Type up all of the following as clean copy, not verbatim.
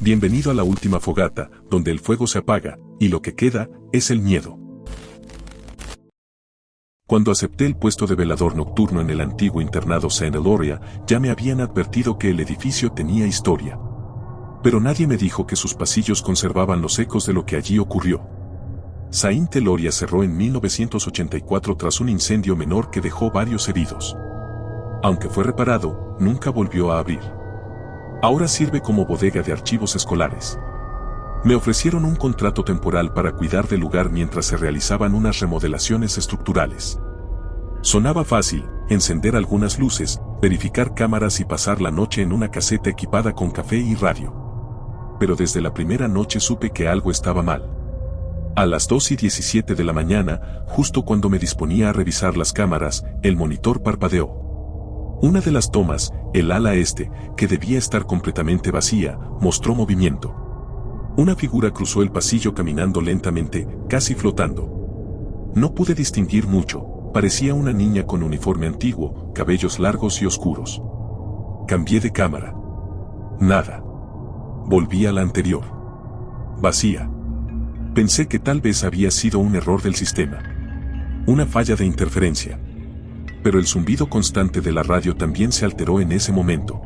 Bienvenido a la última fogata, donde el fuego se apaga, y lo que queda, es el miedo. Cuando acepté el puesto de velador nocturno en el antiguo internado St. Eloria, ya me habían advertido que el edificio tenía historia. Pero nadie me dijo que sus pasillos conservaban los ecos de lo que allí ocurrió. St. Eloria cerró en 1984 tras un incendio menor que dejó varios heridos. Aunque fue reparado, nunca volvió a abrir. Ahora sirve como bodega de archivos escolares. Me ofrecieron un contrato temporal para cuidar del lugar mientras se realizaban unas remodelaciones estructurales. Sonaba fácil, encender algunas luces, verificar cámaras y pasar la noche en una caseta equipada con café y radio. Pero desde la primera noche supe que algo estaba mal. A las 2:17 de la mañana, justo cuando me disponía a revisar las cámaras, el monitor parpadeó. Una de las tomas, el ala este, que debía estar completamente vacía, mostró movimiento. Una figura cruzó el pasillo caminando lentamente, casi flotando. No pude distinguir mucho, parecía una niña con uniforme antiguo, cabellos largos y oscuros. Cambié de cámara. Nada. Volví a la anterior. Vacía. Pensé que tal vez había sido un error del sistema. Una falla de interferencia. Pero el zumbido constante de la radio también se alteró en ese momento.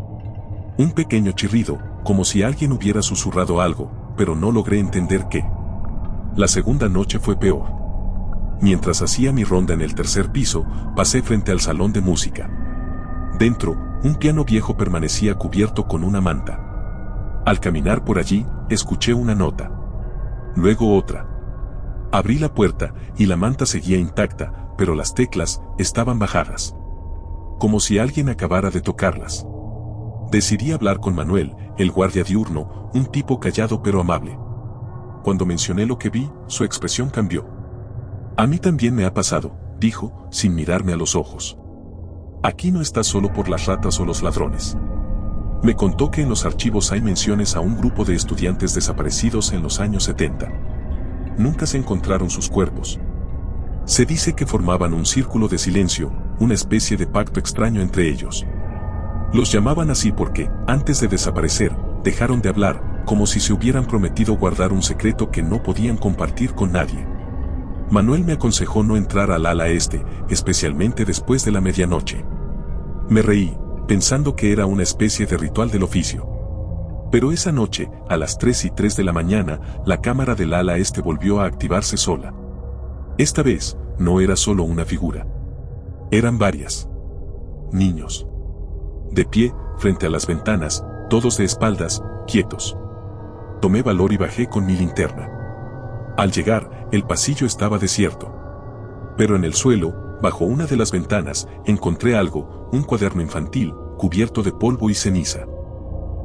Un pequeño chirrido, como si alguien hubiera susurrado algo, pero no logré entender qué. La segunda noche fue peor. Mientras hacía mi ronda en el tercer piso, pasé frente al salón de música. Dentro, un piano viejo permanecía cubierto con una manta. Al caminar por allí, escuché una nota. Luego otra. Abrí la puerta, y la manta seguía intacta, pero las teclas estaban bajadas. Como si alguien acabara de tocarlas. Decidí hablar con Manuel, el guardia diurno, un tipo callado pero amable. Cuando mencioné lo que vi, su expresión cambió. A mí también me ha pasado, dijo, sin mirarme a los ojos. Aquí no estás solo por las ratas o los ladrones. Me contó que en los archivos hay menciones a un grupo de estudiantes desaparecidos en los años 70. Nunca se encontraron sus cuerpos. Se dice que formaban un círculo de silencio, una especie de pacto extraño entre ellos. Los llamaban así porque, antes de desaparecer, dejaron de hablar, como si se hubieran prometido guardar un secreto que no podían compartir con nadie. Manuel me aconsejó no entrar al ala este, especialmente después de la medianoche. Me reí, pensando que era una especie de ritual del oficio. Pero esa noche, a las 3:03 de la mañana, la cámara del ala este volvió a activarse sola. Esta vez, no era solo una figura. Eran varias. Niños. De pie, frente a las ventanas, todos de espaldas, quietos. Tomé valor y bajé con mi linterna. Al llegar, el pasillo estaba desierto. Pero en el suelo, bajo una de las ventanas, encontré algo, un cuaderno infantil, cubierto de polvo y ceniza.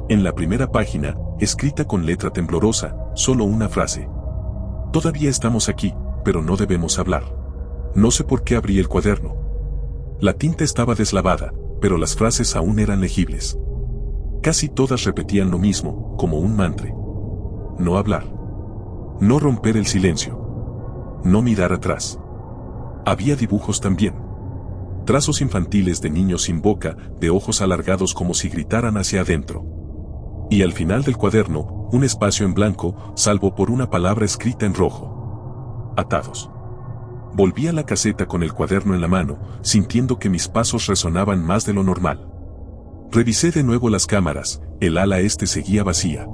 En la primera página, escrita con letra temblorosa, solo una frase. Todavía estamos aquí, pero no debemos hablar. No sé por qué abrí el cuaderno. La tinta estaba deslavada, pero las frases aún eran legibles. Casi todas repetían lo mismo, como un mantra. No hablar. No romper el silencio. No mirar atrás. Había dibujos también. Trazos infantiles de niños sin boca, de ojos alargados como si gritaran hacia adentro. Y al final del cuaderno, un espacio en blanco, salvo por una palabra escrita en rojo. Atados. Volví a la caseta con el cuaderno en la mano, sintiendo que mis pasos resonaban más de lo normal. Revisé de nuevo las cámaras, el ala este seguía vacía.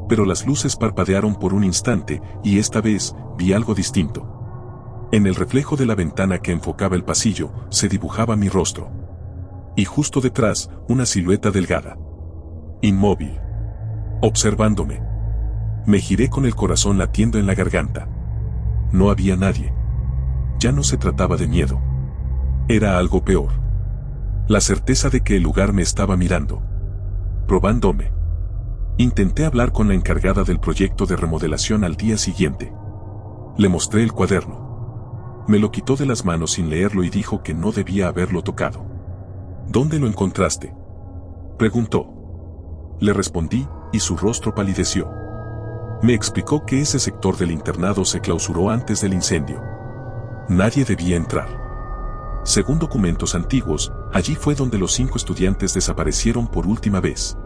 Pero las luces parpadearon por un instante, y esta vez, vi algo distinto. En el reflejo de la ventana que enfocaba el pasillo, se dibujaba mi rostro. Y justo detrás, una silueta delgada. Inmóvil. Observándome. Me giré con el corazón latiendo en la garganta. No había nadie. Ya no se trataba de miedo. Era algo peor. La certeza de que el lugar me estaba mirando. Probándome. Intenté hablar con la encargada del proyecto de remodelación al día siguiente. Le mostré el cuaderno. Me lo quitó de las manos sin leerlo y dijo que no debía haberlo tocado. ¿Dónde lo encontraste?, preguntó. Le respondí, y su rostro palideció. Me explicó que ese sector del internado se clausuró antes del incendio. Nadie debía entrar. Según documentos antiguos, allí fue donde los 5 estudiantes desaparecieron por última vez.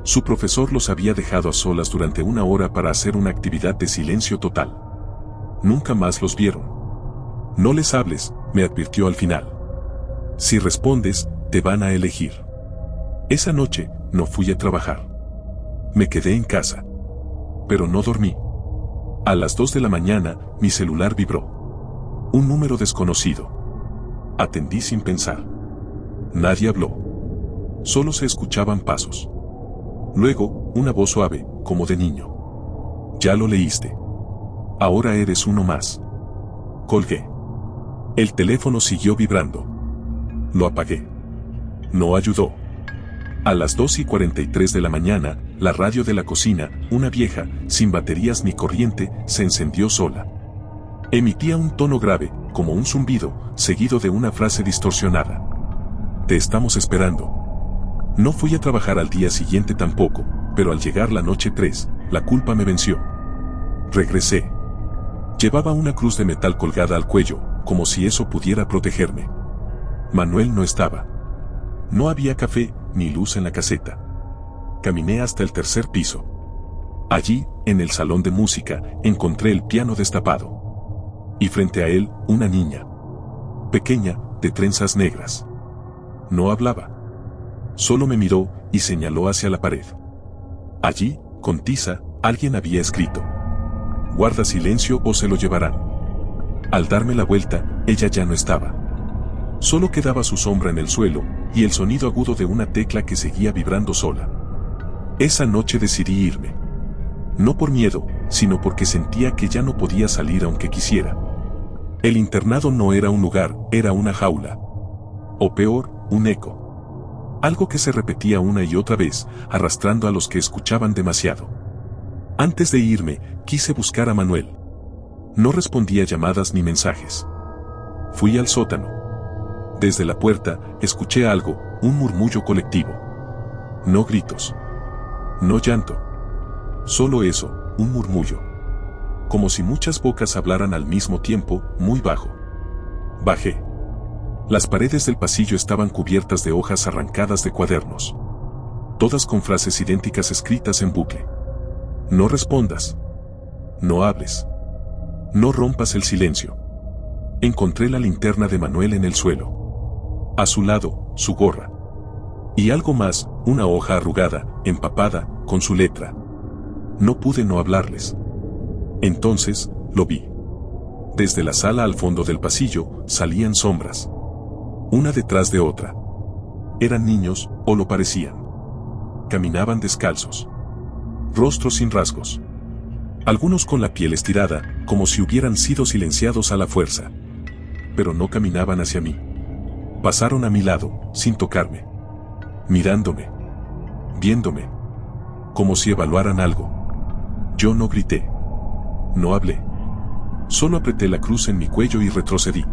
Su profesor los había dejado a solas durante 1 hora para hacer una actividad de silencio total. Nunca más los vieron. No les hables, me advirtió al final. Si respondes, te van a elegir. Esa noche, no fui a trabajar. Me quedé en casa. Pero no dormí. A las 2 de la mañana, mi celular vibró. Un número desconocido. Atendí sin pensar. Nadie habló. Solo se escuchaban pasos. Luego, una voz suave, como de niño. Ya lo leíste. Ahora eres uno más. Colgué. El teléfono siguió vibrando. Lo apagué. No ayudó. A las 2:43 de la mañana, la radio de la cocina, una vieja, sin baterías ni corriente, se encendió sola. Emitía un tono grave, como un zumbido, seguido de una frase distorsionada. Te estamos esperando. No fui a trabajar al día siguiente tampoco, pero al llegar la noche 3, la culpa me venció. Regresé. Llevaba una cruz de metal colgada al cuello, como si eso pudiera protegerme. Manuel no estaba. No había café, ni luz en la caseta. Caminé hasta el 3er piso. Allí, en el salón de música, encontré el piano destapado. Y frente a él, una niña. Pequeña, de trenzas negras. No hablaba. Solo me miró y señaló hacia la pared. Allí, con tiza, alguien había escrito: guarda silencio o se lo llevarán. Al darme la vuelta, ella ya no estaba. Solo quedaba su sombra en el suelo, y el sonido agudo de una tecla que seguía vibrando sola. Esa noche decidí irme. No por miedo, sino porque sentía que ya no podía salir aunque quisiera. El internado no era un lugar, era una jaula. O peor, un eco. Algo que se repetía una y otra vez, arrastrando a los que escuchaban demasiado. Antes de irme, quise buscar a Manuel. No respondía llamadas ni mensajes. Fui al sótano. Desde la puerta, escuché algo, un murmullo colectivo. No gritos. No llanto. Solo eso, un murmullo. Como si muchas bocas hablaran al mismo tiempo, muy bajo. Bajé. Las paredes del pasillo estaban cubiertas de hojas arrancadas de cuadernos. Todas con frases idénticas escritas en bucle. No respondas. No hables. No rompas el silencio. Encontré la linterna de Manuel en el suelo. A su lado, su gorra. Y algo más, una hoja arrugada, empapada, con su letra. No pude no hablarles. Entonces, lo vi. Desde la sala al fondo del pasillo, salían sombras. Una detrás de otra. Eran niños, o lo parecían. Caminaban descalzos. Rostros sin rasgos. Algunos con la piel estirada, como si hubieran sido silenciados a la fuerza. Pero no caminaban hacia mí. Pasaron a mi lado, sin tocarme. Mirándome. Viéndome. Como si evaluaran algo. Yo no grité. No hablé. Solo apreté la cruz en mi cuello y retrocedí.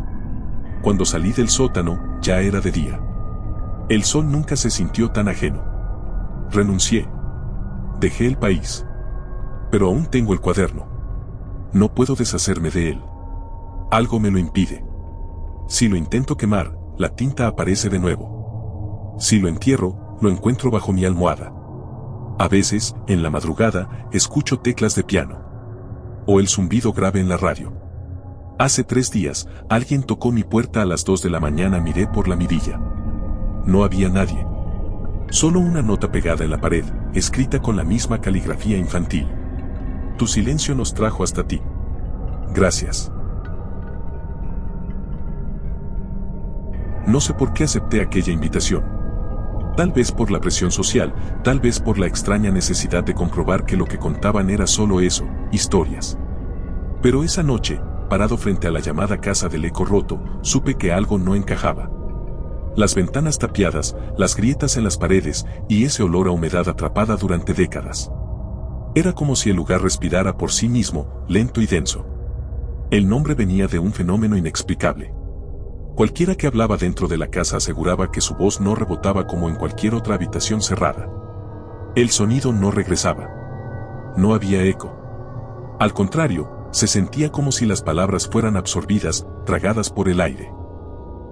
Cuando salí del sótano, ya era de día. El sol nunca se sintió tan ajeno. Renuncié. Dejé el país. Pero aún tengo el cuaderno. No puedo deshacerme de él. Algo me lo impide. Si lo intento quemar, la tinta aparece de nuevo. Si lo entierro, lo encuentro bajo mi almohada. A veces, en la madrugada, escucho teclas de piano. O el zumbido grave en la radio. Hace 3 días, alguien tocó mi puerta a las 2 de la mañana. Miré por la mirilla. No había nadie. Solo una nota pegada en la pared, escrita con la misma caligrafía infantil. Tu silencio nos trajo hasta ti. Gracias. No sé por qué acepté aquella invitación. Tal vez por la presión social, tal vez por la extraña necesidad de comprobar que lo que contaban era solo eso, historias. Pero esa noche, parado frente a la llamada casa del eco roto, supe que algo no encajaba. Las ventanas tapiadas, las grietas en las paredes, y ese olor a humedad atrapada durante décadas. Era como si el lugar respirara por sí mismo, lento y denso. El nombre venía de un fenómeno inexplicable. Cualquiera que hablaba dentro de la casa aseguraba que su voz no rebotaba como en cualquier otra habitación cerrada. El sonido no regresaba. No había eco. Al contrario, se sentía como si las palabras fueran absorbidas, tragadas por el aire.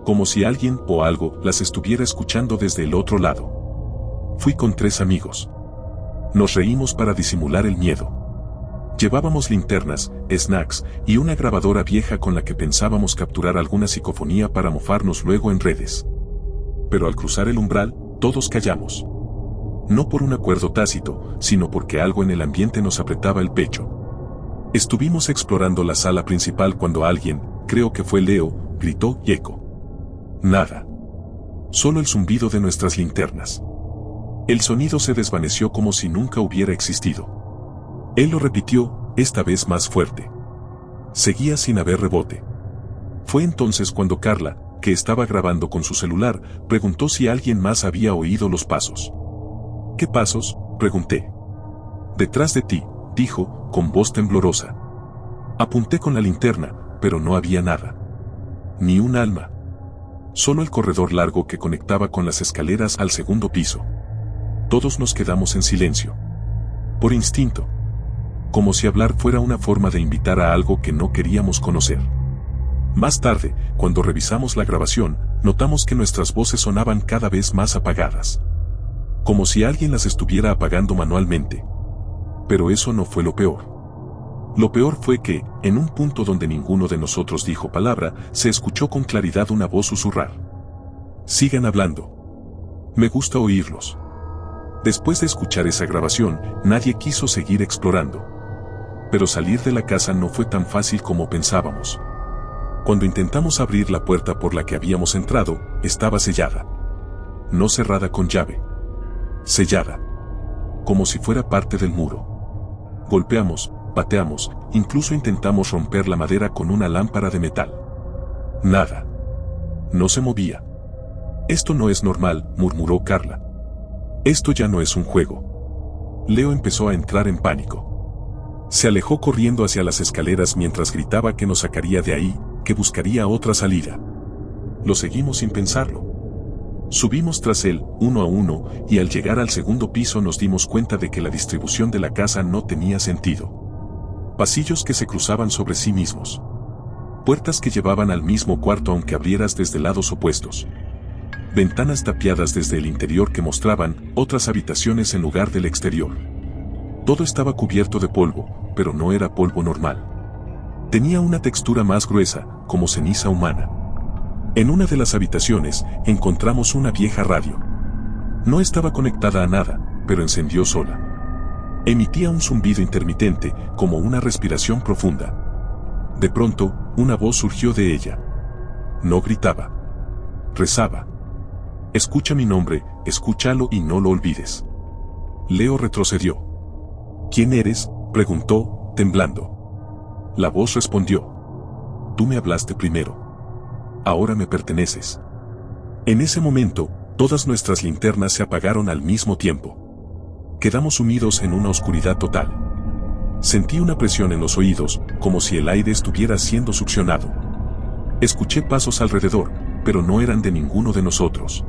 Como si alguien o algo las estuviera escuchando desde el otro lado. Fui con 3 amigos. Nos reímos para disimular el miedo. Llevábamos linternas, snacks y una grabadora vieja con la que pensábamos capturar alguna psicofonía para mofarnos luego en redes. Pero al cruzar el umbral, todos callamos. No por un acuerdo tácito, sino porque algo en el ambiente nos apretaba el pecho. Estuvimos explorando la sala principal cuando alguien, creo que fue Leo, gritó y eco. Nada. Solo el zumbido de nuestras linternas. El sonido se desvaneció como si nunca hubiera existido. Él lo repitió, esta vez más fuerte. Seguía sin haber rebote. Fue entonces cuando Carla, que estaba grabando con su celular, preguntó si alguien más había oído los pasos. ¿Qué pasos?, pregunté. Detrás de ti, dijo, con voz temblorosa. Apunté con la linterna, pero no había nada. Ni un alma. Solo el corredor largo que conectaba con las escaleras al segundo piso. Todos nos quedamos en silencio. Por instinto. Como si hablar fuera una forma de invitar a algo que no queríamos conocer. Más tarde, cuando revisamos la grabación, notamos que nuestras voces sonaban cada vez más apagadas. Como si alguien las estuviera apagando manualmente. Pero eso no fue lo peor. Lo peor fue que, en un punto donde ninguno de nosotros dijo palabra, se escuchó con claridad una voz susurrar. Sigan hablando. Me gusta oírlos. Después de escuchar esa grabación, nadie quiso seguir explorando. Pero salir de la casa no fue tan fácil como pensábamos. Cuando intentamos abrir la puerta por la que habíamos entrado, estaba sellada. No cerrada con llave. Sellada. Como si fuera parte del muro. Golpeamos, pateamos, incluso intentamos romper la madera con una lámpara de metal. Nada. No se movía. Esto no es normal, murmuró Carla. Esto ya no es un juego. Leo empezó a entrar en pánico. Se alejó corriendo hacia las escaleras mientras gritaba que nos sacaría de ahí, que buscaría otra salida. Lo seguimos sin pensarlo. Subimos tras él, uno a uno, y al llegar al segundo piso nos dimos cuenta de que la distribución de la casa no tenía sentido. Pasillos que se cruzaban sobre sí mismos. Puertas que llevaban al mismo cuarto aunque abrieras desde lados opuestos. Ventanas tapiadas desde el interior que mostraban otras habitaciones en lugar del exterior. Todo estaba cubierto de polvo, pero no era polvo normal. Tenía una textura más gruesa, como ceniza humana. En una de las habitaciones, encontramos una vieja radio. No estaba conectada a nada, pero encendió sola. Emitía un zumbido intermitente, como una respiración profunda. De pronto, una voz surgió de ella. No gritaba. Rezaba. Escucha mi nombre, escúchalo y no lo olvides. Leo retrocedió. ¿Quién eres?, preguntó, temblando. La voz respondió. Tú me hablaste primero. Ahora me perteneces. En ese momento, todas nuestras linternas se apagaron al mismo tiempo. Quedamos sumidos en una oscuridad total. Sentí una presión en los oídos, como si el aire estuviera siendo succionado. Escuché pasos alrededor, pero no eran de ninguno de nosotros.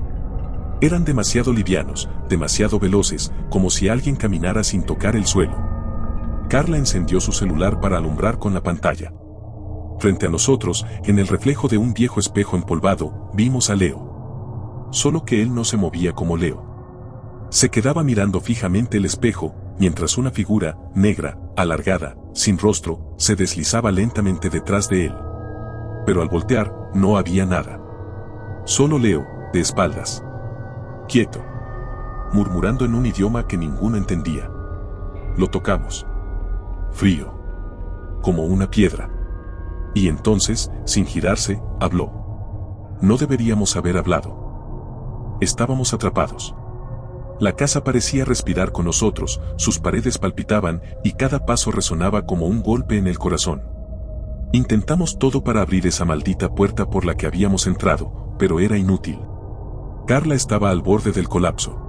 Eran demasiado livianos, demasiado veloces, como si alguien caminara sin tocar el suelo. Carla encendió su celular para alumbrar con la pantalla. Frente a nosotros, en el reflejo de un viejo espejo empolvado, vimos a Leo. Solo que él no se movía como Leo. Se quedaba mirando fijamente el espejo, mientras una figura, negra, alargada, sin rostro, se deslizaba lentamente detrás de él. Pero al voltear, no había nada. Solo Leo, de espaldas. Quieto. Murmurando en un idioma que ninguno entendía. Lo tocamos. Frío. Como una piedra. Y entonces, sin girarse, habló. No deberíamos haber hablado. Estábamos atrapados. La casa parecía respirar con nosotros, sus paredes palpitaban y cada paso resonaba como un golpe en el corazón. Intentamos todo para abrir esa maldita puerta por la que habíamos entrado, pero era inútil. Carla estaba al borde del colapso.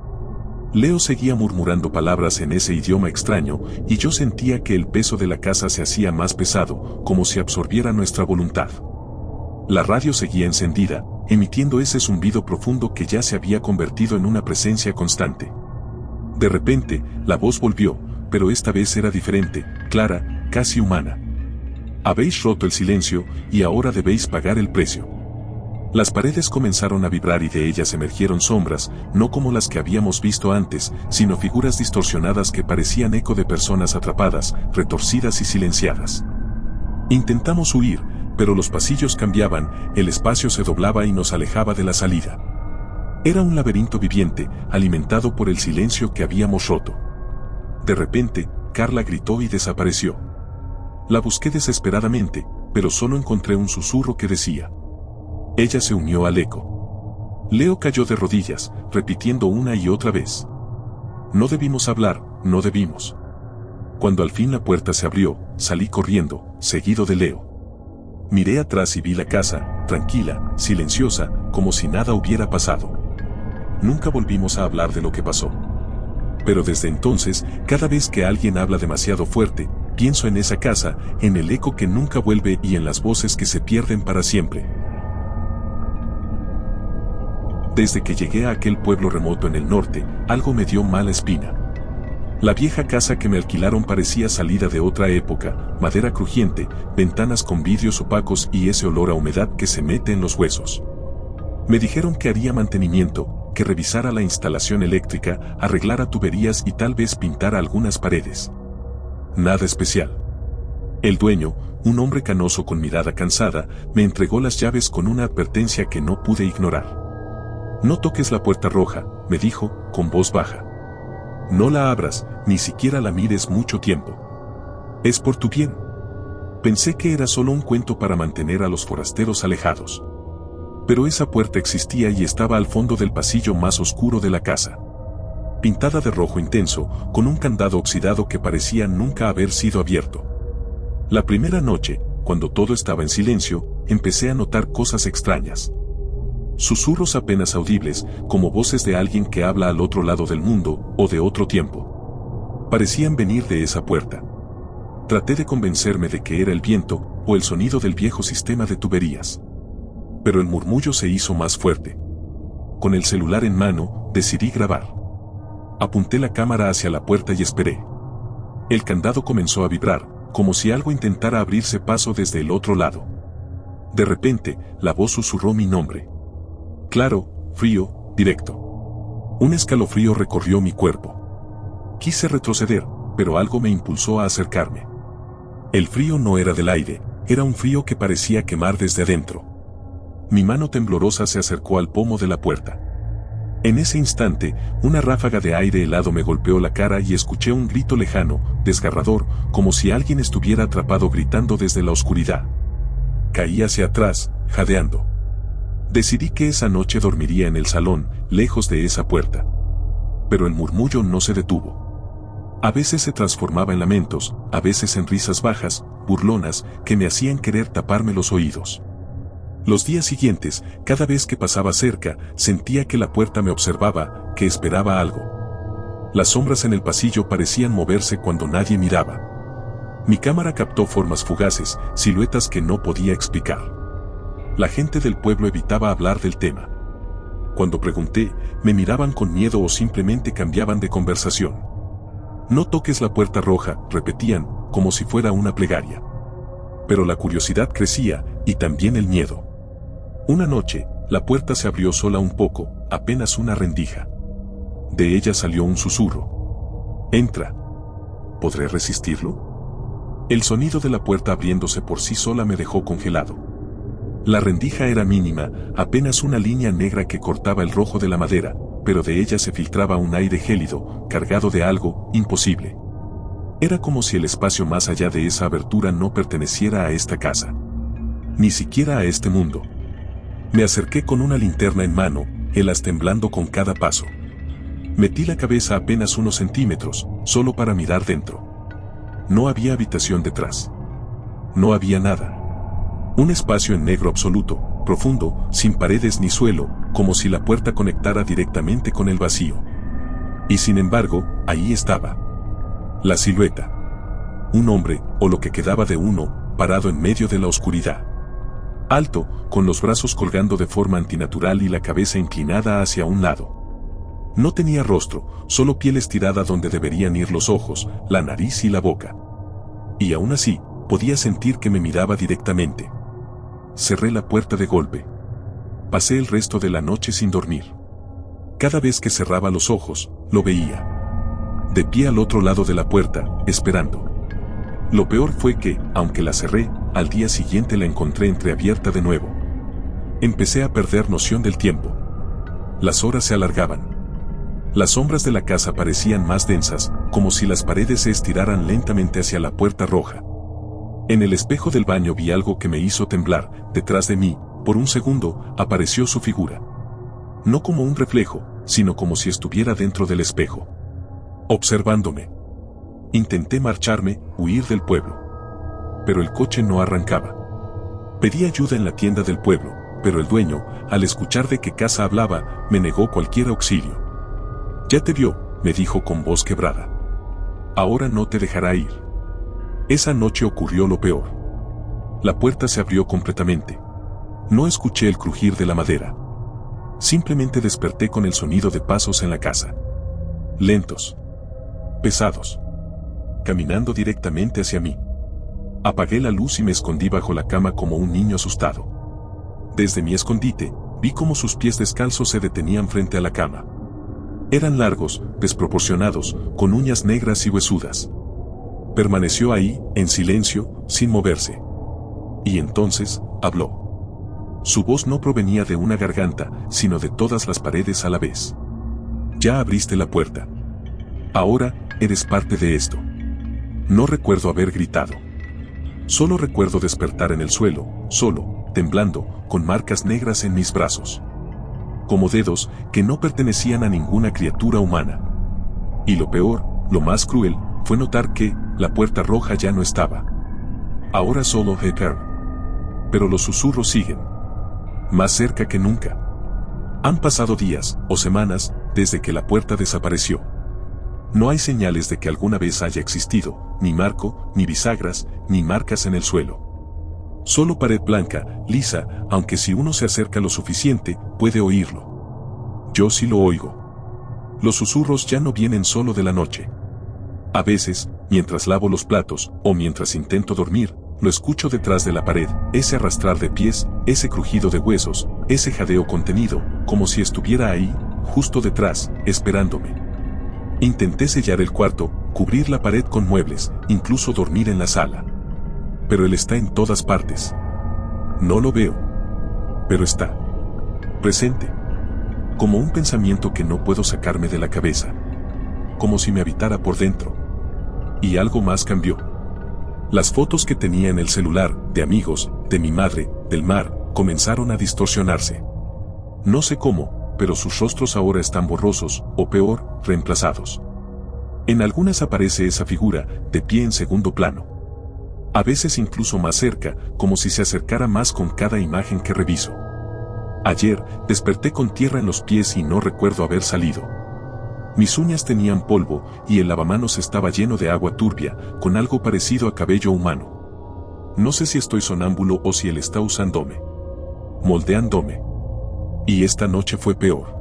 Leo seguía murmurando palabras en ese idioma extraño, y yo sentía que el peso de la casa se hacía más pesado, como si absorbiera nuestra voluntad. La radio seguía encendida, emitiendo ese zumbido profundo que ya se había convertido en una presencia constante. De repente, la voz volvió, pero esta vez era diferente, clara, casi humana. Habéis roto el silencio, y ahora debéis pagar el precio. Las paredes comenzaron a vibrar y de ellas emergieron sombras, no como las que habíamos visto antes, sino figuras distorsionadas que parecían eco de personas atrapadas, retorcidas y silenciadas. Intentamos huir, pero los pasillos cambiaban, el espacio se doblaba y nos alejaba de la salida. Era un laberinto viviente, alimentado por el silencio que habíamos roto. De repente, Carla gritó y desapareció. La busqué desesperadamente, pero solo encontré un susurro que decía. Ella se unió al eco. Leo cayó de rodillas, repitiendo una y otra vez. No debimos hablar, no debimos. Cuando al fin la puerta se abrió, salí corriendo, seguido de Leo. Miré atrás y vi la casa, tranquila, silenciosa, como si nada hubiera pasado. Nunca volvimos a hablar de lo que pasó. Pero desde entonces, cada vez que alguien habla demasiado fuerte, pienso en esa casa, en el eco que nunca vuelve y en las voces que se pierden para siempre. Desde que llegué a aquel pueblo remoto en el norte, algo me dio mala espina. La vieja casa que me alquilaron parecía salida de otra época, madera crujiente, ventanas con vidrios opacos y ese olor a humedad que se mete en los huesos. Me dijeron que haría mantenimiento, que revisara la instalación eléctrica, arreglara tuberías y tal vez pintara algunas paredes. Nada especial. El dueño, un hombre canoso con mirada cansada, me entregó las llaves con una advertencia que no pude ignorar. No toques la puerta roja, me dijo, con voz baja. No la abras, ni siquiera la mires mucho tiempo. Es por tu bien. Pensé que era solo un cuento para mantener a los forasteros alejados. Pero esa puerta existía y estaba al fondo del pasillo más oscuro de la casa. Pintada de rojo intenso, con un candado oxidado que parecía nunca haber sido abierto. La primera noche, cuando todo estaba en silencio, empecé a notar cosas extrañas. Susurros apenas audibles, como voces de alguien que habla al otro lado del mundo, o de otro tiempo. Parecían venir de esa puerta. Traté de convencerme de que era el viento, o el sonido del viejo sistema de tuberías. Pero el murmullo se hizo más fuerte. Con el celular en mano, decidí grabar. Apunté la cámara hacia la puerta y esperé. El candado comenzó a vibrar, como si algo intentara abrirse paso desde el otro lado. De repente, la voz susurró mi nombre. Claro, frío, directo. Un escalofrío recorrió mi cuerpo. Quise retroceder, pero algo me impulsó a acercarme. El frío no era del aire, era un frío que parecía quemar desde adentro. Mi mano temblorosa se acercó al pomo de la puerta. En ese instante, una ráfaga de aire helado me golpeó la cara y escuché un grito lejano, desgarrador, como si alguien estuviera atrapado gritando desde la oscuridad. Caí hacia atrás, jadeando. Decidí que esa noche dormiría en el salón, lejos de esa puerta. Pero el murmullo no se detuvo. A veces se transformaba en lamentos, a veces en risas bajas, burlonas, que me hacían querer taparme los oídos. Los días siguientes, cada vez que pasaba cerca, sentía que la puerta me observaba, que esperaba algo. Las sombras en el pasillo parecían moverse cuando nadie miraba. Mi cámara captó formas fugaces, siluetas que no podía explicar. La gente del pueblo evitaba hablar del tema. Cuando pregunté, me miraban con miedo o simplemente cambiaban de conversación. No toques la puerta roja, repetían, como si fuera una plegaria. Pero la curiosidad crecía, y también el miedo. Una noche, la puerta se abrió sola un poco, apenas una rendija. De ella salió un susurro. Entra. ¿Podré resistirlo? El sonido de la puerta abriéndose por sí sola me dejó congelado. La rendija era mínima, apenas una línea negra que cortaba el rojo de la madera, pero de ella se filtraba un aire gélido, cargado de algo imposible. Era como si el espacio más allá de esa abertura no perteneciera a esta casa. Ni siquiera a este mundo. Me acerqué con una linterna en mano, helas temblando con cada paso. Metí la cabeza apenas unos centímetros, solo para mirar dentro. No había habitación detrás. No había nada. Un espacio en negro absoluto, profundo, sin paredes ni suelo, como si la puerta conectara directamente con el vacío. Y sin embargo, ahí estaba. La silueta. Un hombre, o lo que quedaba de uno, parado en medio de la oscuridad. Alto, con los brazos colgando de forma antinatural y la cabeza inclinada hacia un lado. No tenía rostro, solo piel estirada donde deberían ir los ojos, la nariz y la boca. Y aún así, podía sentir que me miraba directamente. Cerré la puerta de golpe. Pasé el resto de la noche sin dormir. Cada vez que cerraba los ojos, lo veía. De pie al otro lado de la puerta, esperando. Lo peor fue que, aunque la cerré, al día siguiente la encontré entreabierta de nuevo. Empecé a perder noción del tiempo. Las horas se alargaban. Las sombras de la casa parecían más densas, como si las paredes se estiraran lentamente hacia la puerta roja. En el espejo del baño vi algo que me hizo temblar. Detrás de mí, por un segundo, apareció su figura. No como un reflejo, sino como si estuviera dentro del espejo, observándome. Intenté marcharme, huir del pueblo. Pero el coche no arrancaba. Pedí ayuda en la tienda del pueblo, pero el dueño, al escuchar de qué casa hablaba, me negó cualquier auxilio. Ya te vio, me dijo con voz quebrada. Ahora no te dejará ir. Esa noche ocurrió lo peor. La puerta se abrió completamente. No escuché el crujir de la madera. Simplemente desperté con el sonido de pasos en la casa. Lentos. Pesados. Caminando directamente hacia mí. Apagué la luz y me escondí bajo la cama como un niño asustado. Desde mi escondite, vi cómo sus pies descalzos se detenían frente a la cama. Eran largos, desproporcionados, con uñas negras y huesudas. Permaneció ahí, en silencio, sin moverse. Y entonces, habló. Su voz no provenía de una garganta, sino de todas las paredes a la vez. Ya abriste la puerta. Ahora, eres parte de esto. No recuerdo haber gritado. Solo recuerdo despertar en el suelo, solo, temblando, con marcas negras en mis brazos. Como dedos que no pertenecían a ninguna criatura humana. Y lo peor, lo más cruel, fue notar que la puerta roja ya no estaba. Ahora solo Hecker. Pero los susurros siguen. Más cerca que nunca. Han pasado días o semanas desde que la puerta desapareció. No hay señales de que alguna vez haya existido, ni marco, ni bisagras, ni marcas en el suelo. Solo pared blanca, lisa, aunque si uno se acerca lo suficiente, puede oírlo. Yo sí lo oigo. Los susurros ya no vienen solo de la noche. A veces, mientras lavo los platos, o mientras intento dormir, lo escucho detrás de la pared, ese arrastrar de pies, ese crujido de huesos, ese jadeo contenido, como si estuviera ahí, justo detrás, esperándome. Intenté sellar el cuarto, cubrir la pared con muebles, incluso dormir en la sala. Pero él está en todas partes. No lo veo. Pero está. Presente. Como un pensamiento que no puedo sacarme de la cabeza. Como si me habitara por dentro. Y algo más cambió. Las fotos que tenía en el celular, de amigos, de mi madre, del mar, comenzaron a distorsionarse. No sé cómo, pero sus rostros ahora están borrosos, o peor, reemplazados. En algunas aparece esa figura, de pie en segundo plano. A veces incluso más cerca, como si se acercara más con cada imagen que reviso. Ayer, desperté con tierra en los pies y no recuerdo haber salido. Mis uñas tenían polvo, y el lavamanos estaba lleno de agua turbia, con algo parecido a cabello humano. No sé si estoy sonámbulo o si él está usándome. Moldeándome. Y esta noche fue peor.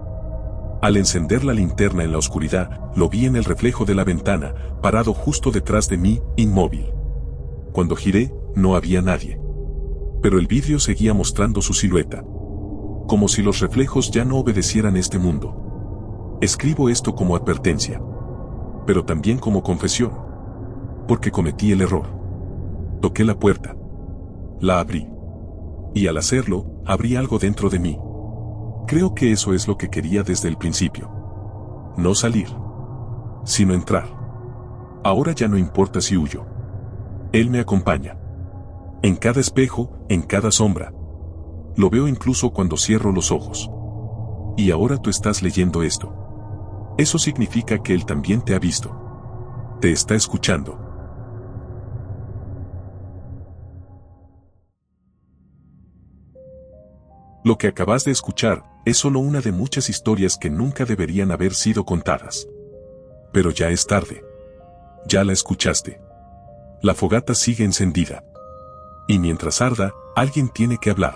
Al encender la linterna en la oscuridad, lo vi en el reflejo de la ventana, parado justo detrás de mí, inmóvil. Cuando giré, no había nadie. Pero el vidrio seguía mostrando su silueta. Como si los reflejos ya no obedecieran este mundo. Escribo esto como advertencia. Pero también como confesión. Porque cometí el error. Toqué la puerta. La abrí. Y al hacerlo, abrí algo dentro de mí. Creo que eso es lo que quería desde el principio. No salir. Sino entrar. Ahora ya no importa si huyo. Él me acompaña. En cada espejo, en cada sombra. Lo veo incluso cuando cierro los ojos. Y ahora tú estás leyendo esto. Eso significa que él también te ha visto. Te está escuchando. Lo que acabas de escuchar es solo una de muchas historias que nunca deberían haber sido contadas. Pero ya es tarde. Ya la escuchaste. La fogata sigue encendida. Y mientras arda, alguien tiene que hablar.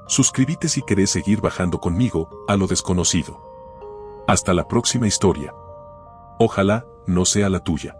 Suscríbete si querés seguir bajando conmigo a lo desconocido. Hasta la próxima historia. Ojalá no sea la tuya.